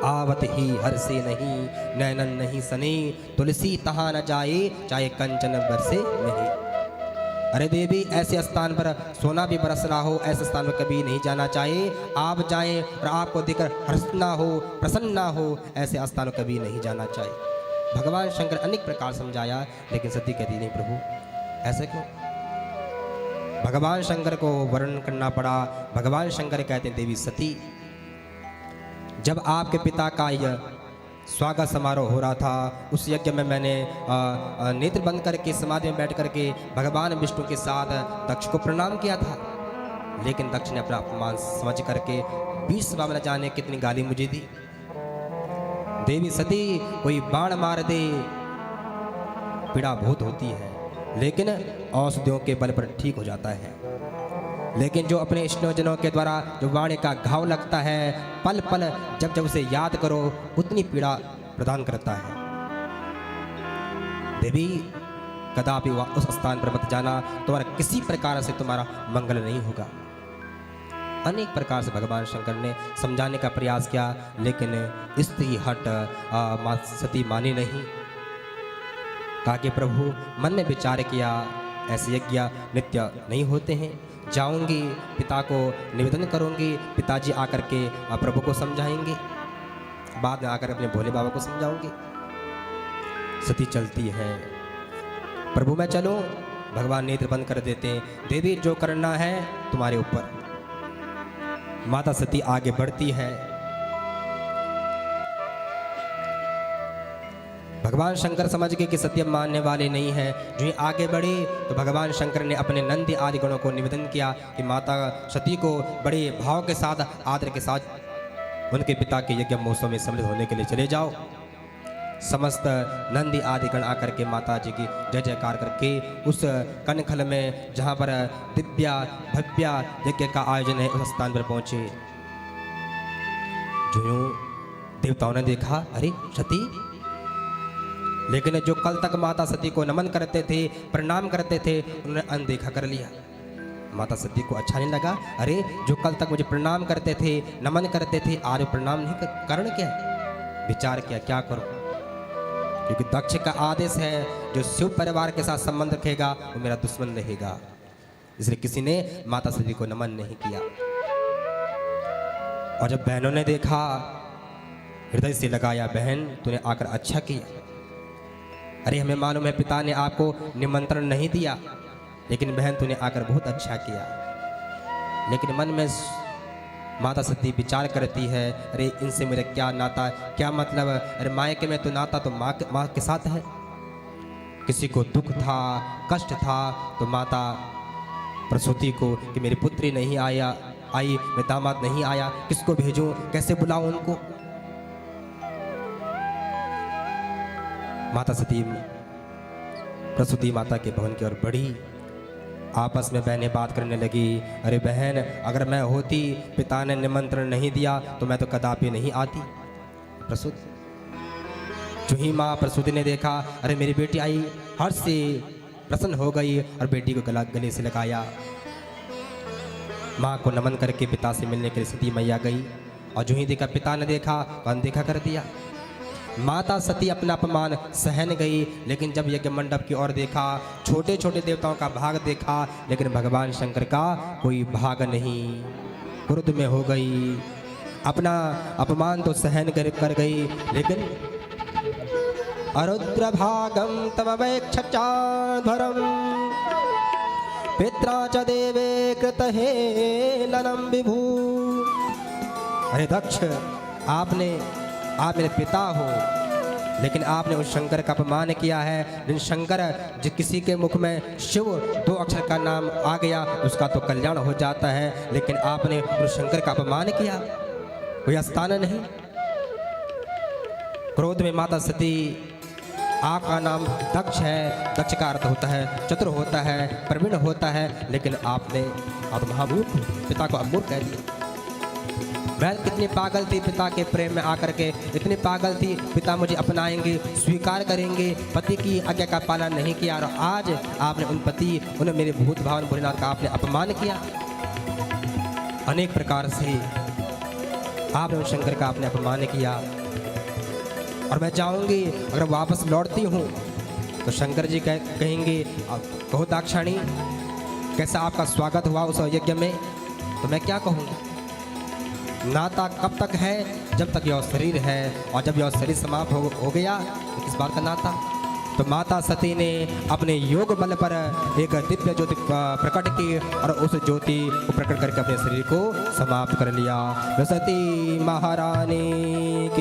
आवत ही हर से नहीं, नैनन नहीं सने, तुलसी तहाँ न जाए, चाहे कंचन बरसे नहीं। अरे देवी, ऐसे स्थान पर सोना भी बरस रहा हो, ऐसे स्थान पर कभी नहीं जाना चाहिए। आप जाएं और आपको देखकर हर्षना हो, प्रसन्ना हो, ऐसे स्थान पर कभी नहीं जाना चाहिए। भगवान शंकर अनेक प्रकार समझाया, लेकिन सती कहती नहीं प्रभु ऐसे क्यों। भगवान शंकर को वर्णन करना पड़ा। भगवान शंकर कहते हैं देवी सती, जब आपके पिता का यह स्वागत समारोह हो रहा था, उस यज्ञ में मैंने नेत्र बंद करके समाधि में बैठ करके भगवान विष्णु के साथ दक्ष को प्रणाम किया था। लेकिन दक्ष ने अपना अपमान समझ करके 20 बार न जाने कितनी गाली मुझे दी। देवी सती, कोई बाण मार दे पीड़ा बहुत होती है, लेकिन औषधियों के बल पर ठीक हो जाता है। लेकिन जो अपने स्नेहजनों के द्वारा जो वाणी का घाव लगता है, पल पल जब जब उसे याद करो उतनी पीड़ा प्रदान करता है। देवी, कदापि उस स्थान पर मत जाना, तुम्हारा किसी प्रकार से तुम्हारा मंगल नहीं होगा। अनेक प्रकार से भगवान शंकर ने समझाने का प्रयास किया, लेकिन स्त्री हट सती मानी नहीं। कहा कि प्रभु, मन में विचार किया, ऐसे यज्ञ नित्य नहीं होते हैं। जाऊंगी, पिता को निवेदन करूंगी, पिताजी आकर के प्रभु को समझाएंगे, बाद में आकर अपने भोले बाबा को समझाऊंगी। सती चलती है, प्रभु मैं चलूं, भगवान नेत्र बंद कर देते हैं। देवी, जो करना है तुम्हारे ऊपर। माता सती आगे बढ़ती है। भगवान शंकर समझ गए कि सत्य मानने वाले नहीं है। जो ही आगे बढ़े तो भगवान शंकर ने अपने नंदी आदि गणों को निवेदन किया कि माता सती को बड़े भाव के साथ, आदर के साथ उनके पिता के यज्ञ महोत्सव में सम्मिलित होने के लिए चले जाओ। समस्त नंदी आदि गण आकर के माता जी की जय जयकार करके उस कनखल में जहाँ पर दिव्या भव्या यज्ञ का आयोजन है, उस स्थान पर पहुँचे। जो यूँ देवताओं ने देखा, अरे सती, लेकिन जो कल तक माता सती को नमन करते थे, प्रणाम करते थे, उन्होंने अनदेखा कर लिया। माता सती को अच्छा नहीं लगा। अरे, जो कल तक मुझे प्रणाम करते थे, नमन करते थे, आज प्रणाम नहीं कर, कारण क्या है? विचार किया क्या करूं, क्योंकि दक्ष का आदेश है, जो शिव परिवार के साथ संबंध रखेगा वो मेरा दुश्मन रहेगा। इसलिए किसी ने माता सती को नमन नहीं किया। और जब बहनों ने देखा, हृदय से लगाया, बहन तूने आकर अच्छा किया। अरे, हमें मालूम है पिता ने आपको निमंत्रण नहीं दिया, लेकिन बहन तूने आकर बहुत अच्छा किया। लेकिन मन में माता सती विचार करती है, अरे इनसे मेरा क्या नाता, क्या मतलब। अरे मायके में तो नाता तो माँ के साथ है। किसी को दुख था, कष्ट था, तो माता प्रसूति को कि मेरी पुत्री नहीं आई, मैं दामाद नहीं आया, किसको भेजूं, कैसे बुलाऊं उनको। माता सती प्रसूति माता के भवन की ओर बढ़ी। आपस में बहनें बात करने लगी, अरे बहन, अगर मैं होती, पिता ने निमंत्रण नहीं दिया तो मैं तो कदापि नहीं आती। प्रसूति, जो ही माँ प्रसूति ने देखा, अरे मेरी बेटी आई, हर्ष से प्रसन्न हो गई और बेटी को गले से लगाया। माँ को नमन करके पिता से मिलने के लिए सती मैया गई, और जो ही देखा पिता ने देखा तो अनदेखा कर दिया। माता सती अपना अपमान सहन गई, लेकिन जब यज्ञ मंडप की ओर देखा, छोटे छोटे देवताओं का भाग देखा, लेकिन भगवान शंकर का कोई भाग नहीं। क्रोध में हो गई, अपना अपमान तो सहन कर गई, लेकिन अरुद्र भागम तमवेक्षचाध्वरम पित्रा च देवे कृत हेलनम विभू। अरे दक्ष, आप मेरे पिता हो, लेकिन आपने उस शंकर का अपमान किया है। जिन शंकर, जिस किसी के मुख में शिव 2 अक्षर का नाम आ गया उसका तो कल्याण हो जाता है, लेकिन आपने उस शंकर का अपमान किया, कोई स्थान नहीं। क्रोध में माता सती, आपका नाम दक्ष है, दक्ष का अर्थ होता है चतुर होता है, प्रवीण होता है, लेकिन आपने महामूर्ख पिता को अमूर्ख कह दिया। मैं कितनी पागल थी पिता के प्रेम में आकर के, इतनी पागल थी, पिता मुझे अपनाएंगे, स्वीकार करेंगे, पति की आज्ञा का पालन नहीं किया, और आज आपने उन्हें मेरे भूत भावन भोलेनाथ का आपने अपमान किया। अनेक प्रकार से आपने उस शंकर का आपने अपमान किया और मैं चाहूंगी अगर वापस लौटती हूँ तो शंकर जी कहेंगे कहो दाक्षाणी कैसा आपका स्वागत हुआ उस यज्ञ में। तो मैं क्या कहूँगा, नाता कब तक है, जब तक यह शरीर है, और जब यह शरीर समाप्त हो गया तो किस बात का नाता। तो माता सती ने अपने योग बल पर एक दिव्य ज्योति प्रकट की और उस ज्योति को प्रकट करके अपने शरीर को समाप्त कर लिया। सती महारानी की